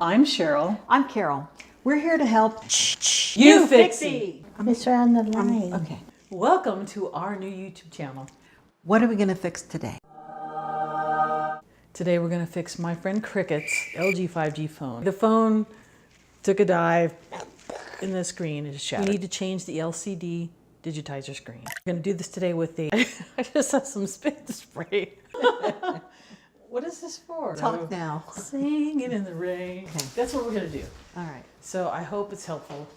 I'm Cheryl. I'm Carol. We're here to help UFixee. It's on the line. Okay. Welcome to our new YouTube channel. What are we going to fix today? Today we're going to fix my friend Cricket's LG 5G phone. The phone took a dive in the screen and it shattered. We need to change the LCD digitizer screen. We're going to do this today with the... I just have some spit spray. What is this for? Talk now. Singing in the rain. Okay. That's what we're going to do. All right. So I hope it's helpful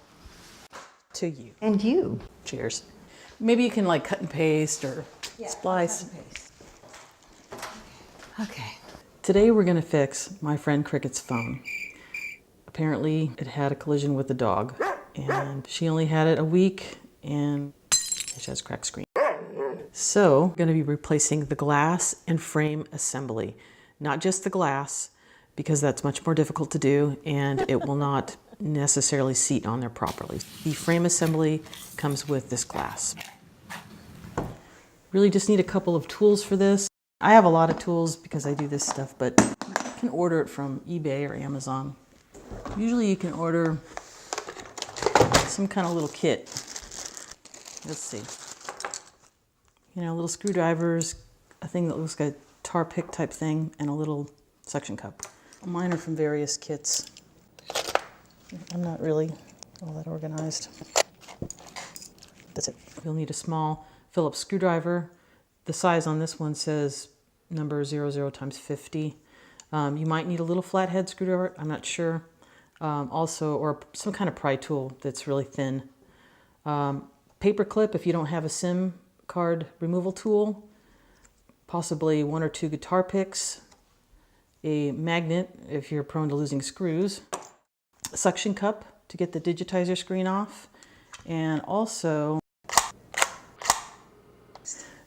to you. And you. Cheers. Maybe you can like cut and paste or splice. Okay. Today we're going to fix my friend Cricket's phone. Apparently it had a collision with the dog and she only had it a week and she has a cracked screen. So we're going to be replacing the glass and frame assembly. Not just the glass, because that's much more difficult to do and it will not necessarily seat on there properly. The frame assembly comes with this glass. Really just need a couple of tools for this. I have a lot of tools because I do this stuff, but you can order it from eBay or Amazon. Usually you can order some kind of little kit. Let's see. You know, little screwdrivers, a thing that looks like a tar pick type thing, and a little suction cup. Mine are from various kits. I'm not really all that organized. That's it. You'll need a small Phillips screwdriver. The size on this one says number 00 times 50. You might need a little flathead screwdriver, I'm not sure. Also, or some kind of pry tool that's really thin. Paper clip if you don't have a SIM card removal tool. Possibly 1 or 2 guitar picks. A magnet if you're prone to losing screws. A suction cup to get the digitizer screen off. And also,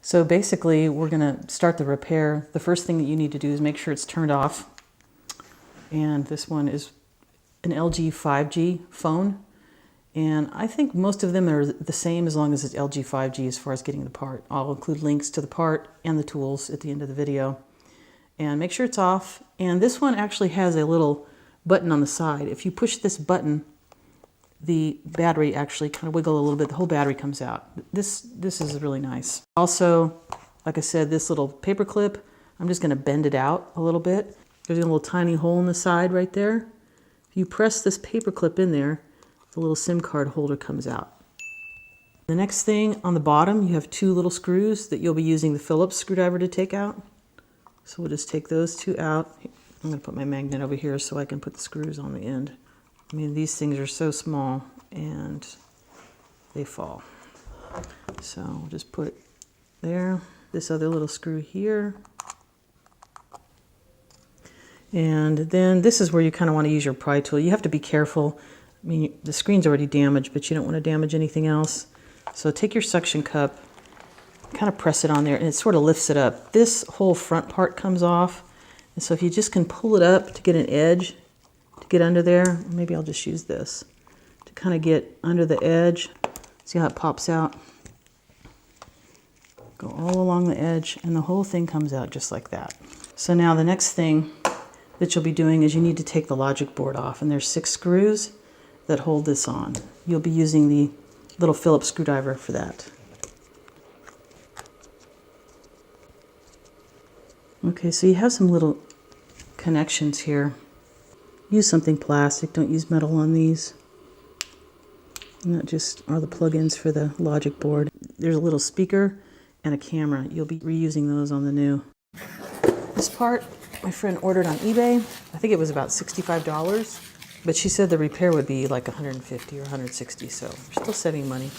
so basically we're going to start the repair. The first thing that you need to do is make sure it's turned off. And this one is an LG 5G phone. And I think most of them are the same as long as it's LG 5G as far as getting the part. I'll include links to the part and the tools at the end of the video. And make sure it's off. And this one actually has a little button on the side. If you push this button, the battery actually kind of wiggle a little bit. The whole battery comes out. This is really nice. Also, like I said, this little paper clip, I'm just going to bend it out a little bit. There's a little tiny hole in the side right there. If you press this paper clip in there, the little SIM card holder comes out. The next thing on the bottom, you have 2 little screws that you'll be using the Phillips screwdriver to take out. So we'll just take those 2 out. I'm going to put my magnet over here so I can put the screws on the end. I mean, these things are so small and they fall. So we'll just put there, this other little screw here. And then this is where you kind of want to use your pry tool. You have to be careful. I mean, the screen's already damaged, but you don't want to damage anything else. So take your suction cup, kind of press it on there, and it sort of lifts it up. This whole front part comes off. And so if you just can pull it up to get an edge, to get under there, maybe I'll just use this to kind of get under the edge. See how it pops out? Go all along the edge, and the whole thing comes out just like that. So now the next thing that you'll be doing is you need to take the logic board off, and there's 6 screws that hold this on. You'll be using the little Phillips screwdriver for that. Okay, so you have some little connections here. Use something plastic, don't use metal on these. And that just are the plug-ins for the logic board. There's a little speaker and a camera. You'll be reusing those on the new. This part my friend ordered on eBay. I think it was about $65, but she said the repair would be like $150 or $160, so we're still saving money.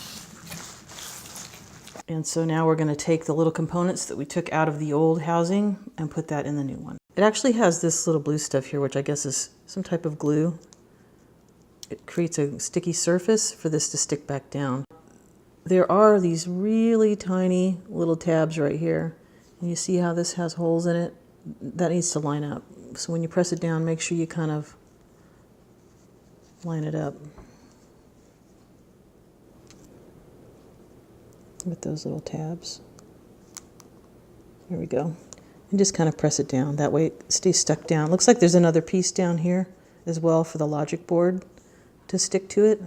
And so now we're going to take the little components that we took out of the old housing and put that in the new one. It actually has this little blue stuff here, which I guess is some type of glue. It creates a sticky surface for this to stick back down. There are these really tiny little tabs right here. And you see how this has holes in it? That needs to line up. So when you press it down, make sure you kind of line it up with those little tabs. There we go. And just kind of press it down. That way it stays stuck down. Looks like there's another piece down here as well for the logic board to stick to it.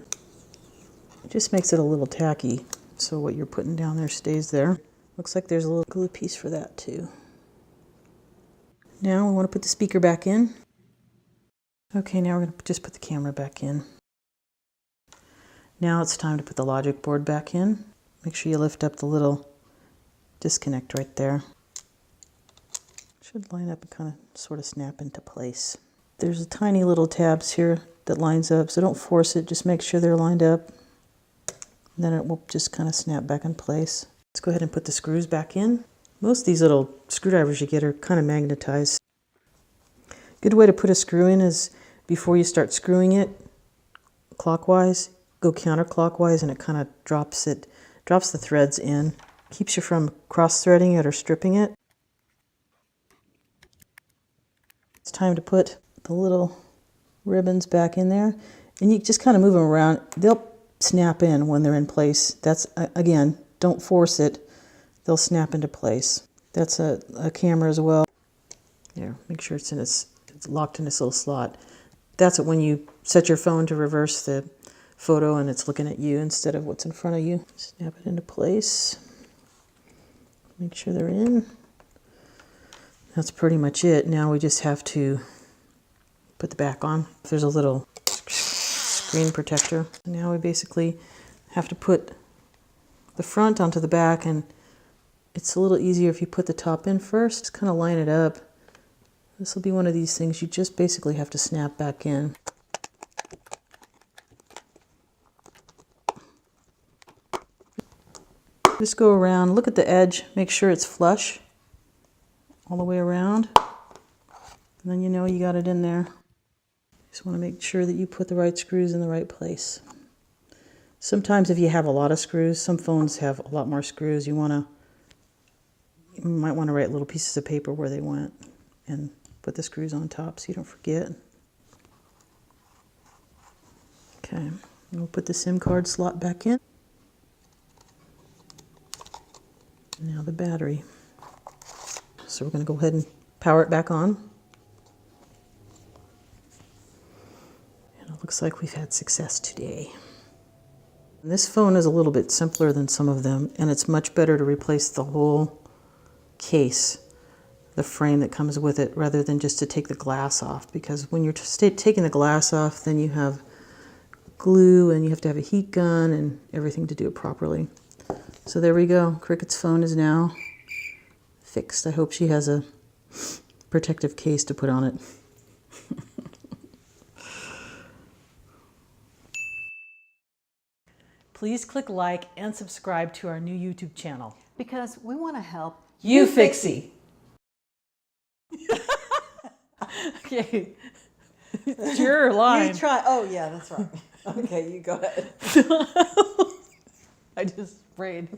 It just makes it a little tacky, so what you're putting down there stays there. Looks like there's a little glue piece for that too. Now we want to put the speaker back in. Okay, now we're going to just put the camera back in. Now it's time to put the logic board back in. Make sure you lift up the little disconnect right there. Should line up and kind of sort of snap into place. There's a tiny little tabs here that lines up, so don't force it, just make sure they're lined up. And then it will just kind of snap back in place. Let's go ahead and put the screws back in. Most of these little screwdrivers you get are kind of magnetized. Good way to put a screw in is before you start screwing it clockwise, go counterclockwise, and it kind of drops the threads in. Keeps you from cross-threading it or stripping it. It's time to put the little ribbons back in there, and you just kind of move them around. They'll snap in when they're in place. That's, again, don't force it. They'll snap into place. That's a camera as well. There, make sure it's locked in this little slot. That's when you set your phone to reverse the photo and it's looking at you instead of what's in front of you. Snap it into place. Make sure they're in. That's pretty much it. Now we just have to put the back on. There's a little screen protector. Now we basically have to put the front onto the back, and it's a little easier if you put the top in first. Just kind of line it up. This will be one of these things you just basically have to snap back in. Just go around, look at the edge, make sure it's flush all the way around. And then you know you got it in there. Just want to make sure that you put the right screws in the right place. Sometimes if you have a lot of screws, some phones have a lot more screws, you might want to write little pieces of paper where they went and put the screws on top so you don't forget. Okay, we'll put the SIM card slot back in. Now the battery. So we're going to go ahead and power it back on. And it looks like we've had success today. And this phone is a little bit simpler than some of them, and it's much better to replace the whole case, the frame that comes with it, rather than just to take the glass off, because when you're taking the glass off, then you have glue and you have to have a heat gun and everything to do it properly. So there we go. Cricket's phone is now fixed. I hope she has a protective case to put on it. Please click like and subscribe to our new YouTube channel. Because we want to help UFixee. Okay. It's your line. You try. Oh, yeah, that's right. Okay, you go ahead. I just sprayed.